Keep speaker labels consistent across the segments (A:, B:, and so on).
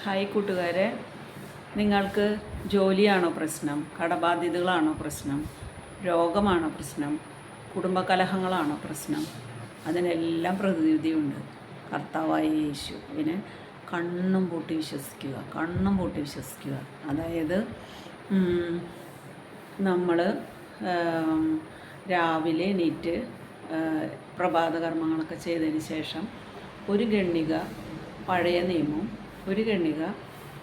A: Hi കൂട്ടുകാരെ, നിങ്ങൾക്ക് ജോലിയാണോ പ്രശ്നം, കടബാധ്യതകളാണോ പ്രശ്നം, രോഗമാണോ പ്രശ്നം, കുടുംബകലഹങ്ങളാണോ പ്രശ്നം? അതിനെല്ലാം പ്രതിവിധിയുണ്ട്. കർത്താവായ യേശുവിനെ കണ്ണും പൂട്ടി വിശ്വസിക്കുക, കണ്ണും പൂട്ടി വിശ്വസിക്കുക. അതായത് നമ്മൾ രാവിലെ എണീറ്റ് പ്രഭാത കർമ്മങ്ങളൊക്കെ ചെയ്തതിന് ശേഷം ഒരു ഗണ്ണിക പഴയ നിയമവും ഒരു ഗണ്ണിക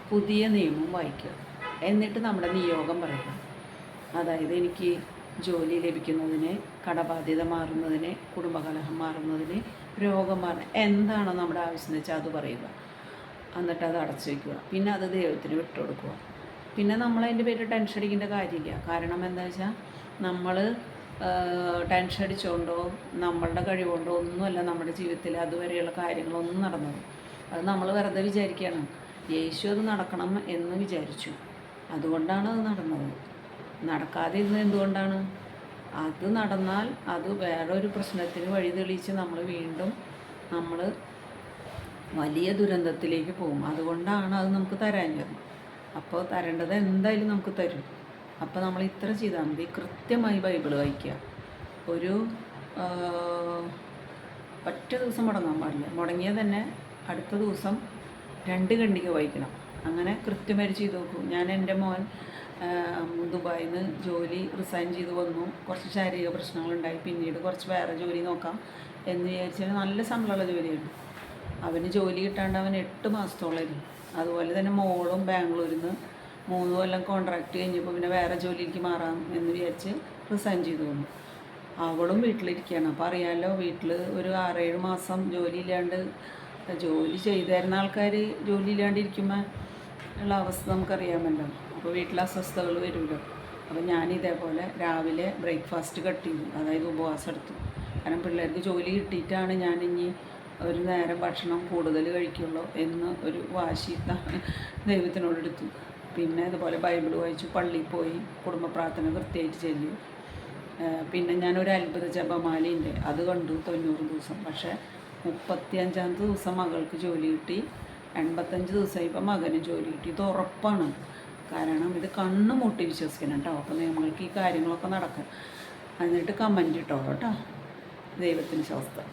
A: പുതിയ നിയമവും വായിക്കുക. എന്നിട്ട് നമ്മുടെ നിയോഗം പറയുക. അതായത് എനിക്ക് ജോലി ലഭിക്കുന്നതിന്, കടബാധ്യത മാറുന്നതിന്, കുടുംബകലഹം മാറുന്നതിന്, രോഗം മാറുന്ന എന്താണോ നമ്മുടെ ആവശ്യം എന്ന് വെച്ചാൽ അത് പറയുക. എന്നിട്ട് അത് അടച്ചു വയ്ക്കുക. പിന്നെ അത് ദൈവത്തിന് വിട്ടുകൊടുക്കുക. പിന്നെ നമ്മളതിൻ്റെ പേര് ടെൻഷൻ അടിക്കേണ്ട കാര്യമില്ല. കാരണം എന്താ വെച്ചാൽ നമ്മൾ ടെൻഷൻ അടിച്ചുകൊണ്ടോ നമ്മളുടെ കഴിവുകൊണ്ടോ ഒന്നുമല്ല നമ്മുടെ ജീവിതത്തിൽ അതുവരെയുള്ള കാര്യങ്ങളൊന്നും നടന്നത്. അത് നമ്മൾ വെറുതെ വിചാരിക്കുകയാണ്. യേശു അത് നടക്കണം എന്ന് വിചാരിച്ചു, അതുകൊണ്ടാണ് അത് നടന്നത്. നടക്കാതെ ഇരുന്നത് എന്തുകൊണ്ടാണ്? അത് നടന്നാൽ അത് വേറൊരു പ്രശ്നത്തിന് വഴി തെളിയിച്ച് നമ്മൾ വലിയ ദുരന്തത്തിലേക്ക് പോകും. അതുകൊണ്ടാണ് അത് നമുക്ക് തരാഞ്ഞത്. അപ്പോൾ തരേണ്ടത് എന്തായാലും നമുക്ക് തരും. അപ്പോൾ നമ്മൾ ഇത്ര ചെയ്താൽ മതി. കൃത്യമായി ബൈബിൾ വായിക്കുക. ഒരു ഒറ്റ ദിവസം മുടങ്ങാൻ പാടില്ല. മുടങ്ങിയാൽ തന്നെ അടുത്ത ദിവസം 2 ഖണ്ഡിക വായിക്കണം. അങ്ങനെ കൃത്യമായി ചെയ്ത് നോക്കൂ. ഞാൻ എൻ്റെ മോൻ ദുബായിൽ നിന്ന് ജോലി റിസൈൻ ചെയ്ത് വന്നു. കുറച്ച് ശാരീരിക പ്രശ്നങ്ങളുണ്ടായി. പിന്നീട് കുറച്ച് വേറെ ജോലി നോക്കാം എന്ന് വിചാരിച്ചാൽ നല്ല ശമ്പളമുള്ള ജോലിയാണ്. അവന് ജോലി കിട്ടാണ്ട് അവൻ 8 മാസത്തോളമായിരുന്നു. അതുപോലെ തന്നെ മോളും ബാംഗ്ലൂരിൽ നിന്ന് 3 കൊല്ലം കോൺട്രാക്റ്റ് കഴിഞ്ഞപ്പോൾ പിന്നെ വേറെ ജോലിക്ക് മാറാം എന്ന് വിചാരിച്ച് റിസൈൻ ചെയ്തു വന്നു. അവളും വീട്ടിലിരിക്കുകയാണ്. അപ്പോൾ അറിയാമല്ലോ, വീട്ടിൽ ഒരു 6-7 മാസം ജോലിയില്ലാണ്ട്, ജോലി ചെയ്തു തരുന്ന ആൾക്കാർ ജോലി ഇല്ലാണ്ടിരിക്കുമ്പോൾ ഉള്ള അവസ്ഥ നമുക്കറിയാമല്ലോ. അപ്പോൾ വീട്ടിൽ അസ്വസ്ഥതകൾ വരുമല്ലോ. അപ്പോൾ ഞാൻ ഇതേപോലെ രാവിലെ ബ്രേക്ക്ഫാസ്റ്റ് കട്ട് ചെയ്തു, അതായത് ഉപവാസം എടുത്തു. കാരണം പിള്ളേർക്ക് ജോലി കിട്ടിയിട്ടാണ് ഞാൻ ഇനി ഒരു നേരം ഭക്ഷണം കൂടുതൽ കഴിക്കുള്ളൂ എന്ന് ഒരു വാശി ദൈവത്തിനോടെടുത്തു. പിന്നെ അതുപോലെ ബൈബിൾ വായിച്ചു, പള്ളിയിൽ പോയി കുടുംബ പ്രാർത്ഥന കൃത്യമായിട്ട് ചൊല്ലി. പിന്നെ ഞാനൊരു അത്ഭുത ജപമാലയുണ്ട്, അത് കണ്ടു 90 ദിവസം. പക്ഷേ 35-ാമത്തെ ദിവസം മകൾക്ക് ജോലി കിട്ടി. 85 ദിവസമായി ഇപ്പം മകന് ജോലി കിട്ടി. ഇത് ഉറപ്പാണ്. കാരണം ഇത് കണ്ണ് മൂട്ടി വിശ്വസിക്കണം കേട്ടോ. അപ്പോൾ നിങ്ങൾക്ക് ഈ കാര്യങ്ങളൊക്കെ നടക്കാം. എന്നിട്ട് കമൻറ്റ് ഇട്ടോ കേട്ടോ. ദൈവത്തിന് ശാസ്ത്രം.